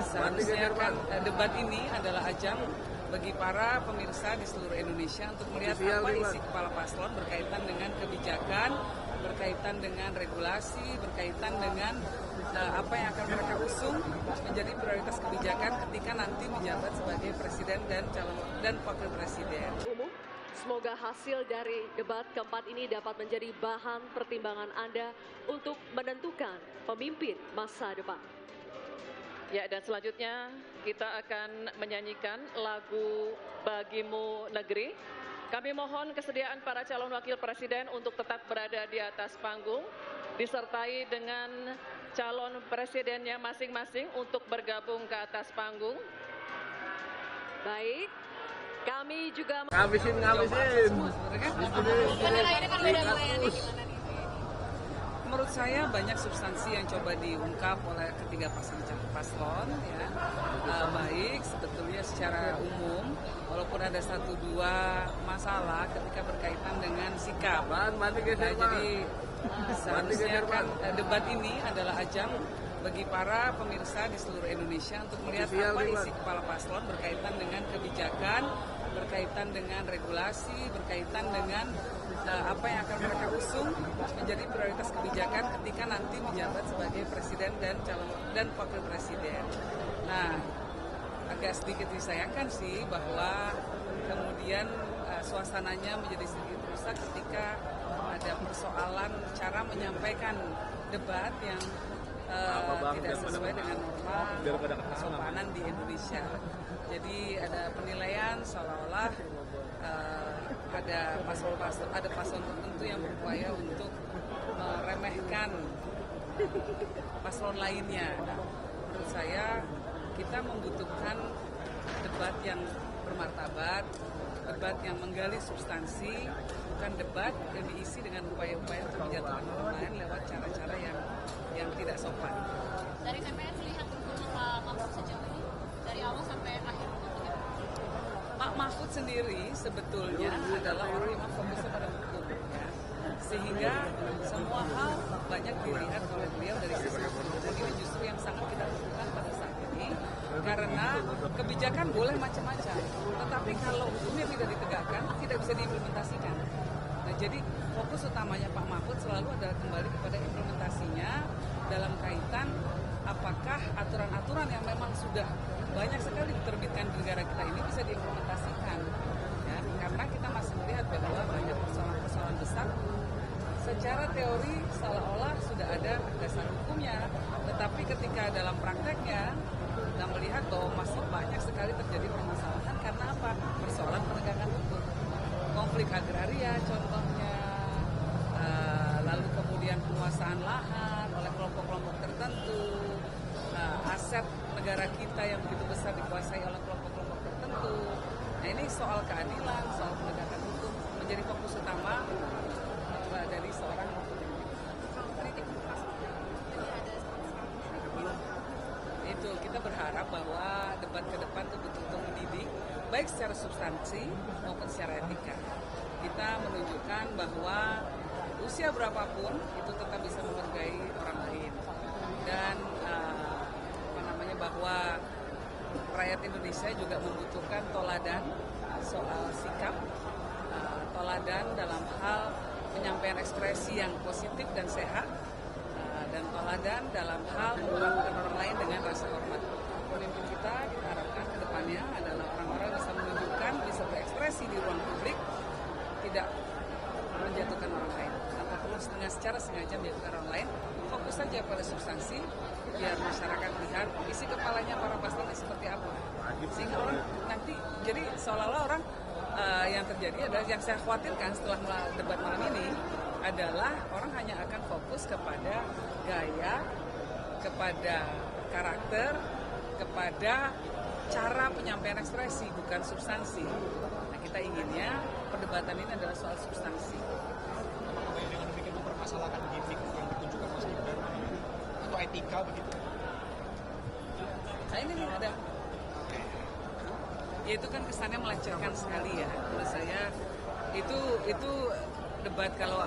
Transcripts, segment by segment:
Seharusnya kan debat ini adalah ajang bagi para pemirsa di seluruh Indonesia untuk melihat apa isi kepala paslon berkaitan dengan kebijakan, berkaitan dengan regulasi, berkaitan dengan apa yang akan mereka usung menjadi prioritas kebijakan ketika nanti menjabat sebagai presiden dan wakil presiden. Semoga hasil dari debat keempat ini dapat menjadi bahan pertimbangan Anda untuk menentukan pemimpin masa depan. Ya, dan selanjutnya kita akan menyanyikan lagu Bagimu Negeri. Kami mohon kesediaan para calon wakil presiden untuk tetap berada di atas panggung, disertai dengan calon presidennya masing-masing untuk bergabung ke atas panggung. Baik, kami juga ngabisin. Menurut saya banyak substansi yang coba diungkap oleh ketiga paslon, ya. Baik sebetulnya secara umum, walaupun ada satu dua masalah ketika berkaitan dengan sikap. Jadi seharusnya kan debat ini adalah ajang bagi para pemirsa di seluruh Indonesia untuk melihat apa isi kepala paslon berkaitan dengan kebijakan, berkaitan dengan regulasi, berkaitan dengan apa yang akan mereka usung menjadi prioritas kebijakan ketika nanti menjabat sebagai presiden dan wakil presiden. Nah, agak sedikit disayangkan sih bahwa kemudian suasananya menjadi sedikit rusak ketika ada persoalan cara menyampaikan debat yang tidak sesuai dengan norma kesopanan di Indonesia. Jadi ada penilaian seolah-olah ada paslon tertentu yang berupaya untuk meremehkan paslon lainnya. Menurut saya kita membutuhkan debat yang bermartabat, debat yang menggali substansi, bukan debat yang diisi dengan upaya-upaya untuk menjatuhkan orang lain lewat cara-cara yang tidak sopan. Dari TPS lihat Pak Mahfud sejauh ini dari awal sampai akhir. Pak Mahfud sendiri sebetulnya adalah orang yang fokusnya pada hukum, ya. Sehingga semua hal banyak dilihat oleh beliau dari sisi hukum. Dan ini justru yang sangat kita butuhkan pada saat ini, karena kebijakan boleh macam-macam, tetapi kalau hukumnya tidak ditegakkan, tidak bisa diimplementasikan. Nah, jadi fokus utamanya Pak Mahfud selalu adalah kembali kepada implementasinya dalam kaitan apakah aturan-aturan yang memang sudah banyak sekali diterbitkan di negara kita ini bisa diimplementasikan, ya, karena kita masih melihat bahwa banyak persoalan-persoalan besar secara teori seolah-olah sudah ada dasar hukumnya, tetapi ketika dalam prakteknya kita melihat bahwa masih banyak sekali terjadi permasalahan karena apa? Persoalan penegakan hukum, konflik agraria contohnya, lalu kemudian penguasaan lahan oleh kelompok-kelompok tertentu, aset negara kita yang begitu besar dikuasai oleh kelompok-kelompok tertentu. Nah, ini soal keadilan, soal penegakan hukum menjadi fokus utama dari seorang itu. Kita berharap bahwa debat ke depan itu betul-betul mendidik, baik secara substansi maupun secara etika. Kita menunjukkan bahwa usia berapapun itu tetap bisa menghargai orang lain, dan bahwa rakyat Indonesia juga membutuhkan toladan soal sikap, toladan dalam hal penyampaian ekspresi yang positif dan sehat, dan toladan dalam hal memperlakukan orang lain dengan rasa hormat. Pemimpin kita harapkan ke depannya adalah orang-orang yang bisa menunjukkan, bisa berekspresi di ruang publik, tidak menjatuhkan orang lain, atau perlu secara sengaja menjatuhkan orang lain. Fokus saja pada substansi, biar masyarakat lihat isi kepalanya para paslon seperti apa, sehingga orang nanti jadi seolah-olah orang yang terjadi adalah yang saya khawatirkan setelah debat malam ini adalah orang hanya akan fokus kepada gaya, kepada karakter, kepada cara penyampaian ekspresi, bukan substansi. Nah, kita inginnya perdebatan ini adalah soal substansi. Dengan demikian mempermasalahkan gimmick yang ditunjukkan Mas Gibran atau etika begitu? Nah, ini ada, ya itu kan kesannya melecehkan sekali ya. Menurut saya itu debat kalau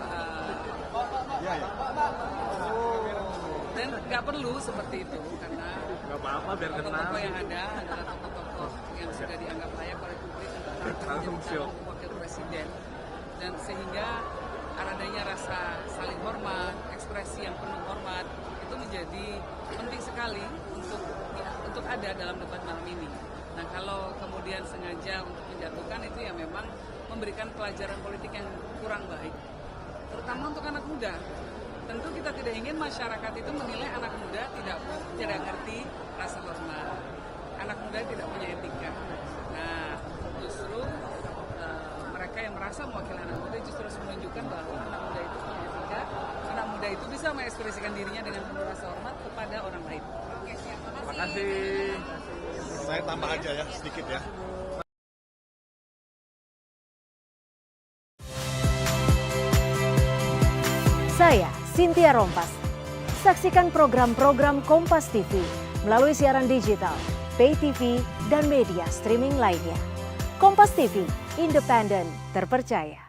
Dan nggak perlu seperti itu karena Nggak apa-apa biar kenal. tokoh-tokoh yang ada adalah tokoh-tokoh yang sudah dianggap layak oleh publik untuk menjadi calon wakil presiden, dan sehingga adanya rasa saling hormat, ekspresi yang penuh hormat itu menjadi penting sekali untuk ada dalam debat malam ini. Nah, kalau kemudian sengaja untuk menjatuhkan itu ya memang memberikan pelajaran politik yang kurang baik, terutama untuk anak muda. Tentu kita tidak ingin masyarakat itu menilai anak muda tidak ngerti rasa hormat, anak muda tidak punya etika. Nah, justru mereka yang merasa mewakili anak muda justru harus menunjukkan bahwa anak muda itu punya etika, anak muda itu bisa mengekspresikan dirinya dengan penuh rasa hormat kepada orang lain. Oke, siap. Terima kasih. Saya tambah aja ya sedikit ya. Saya Cynthia Rompas. Saksikan program-program Kompas TV melalui siaran digital, pay TV, dan media streaming lainnya. Kompas TV, independen, terpercaya.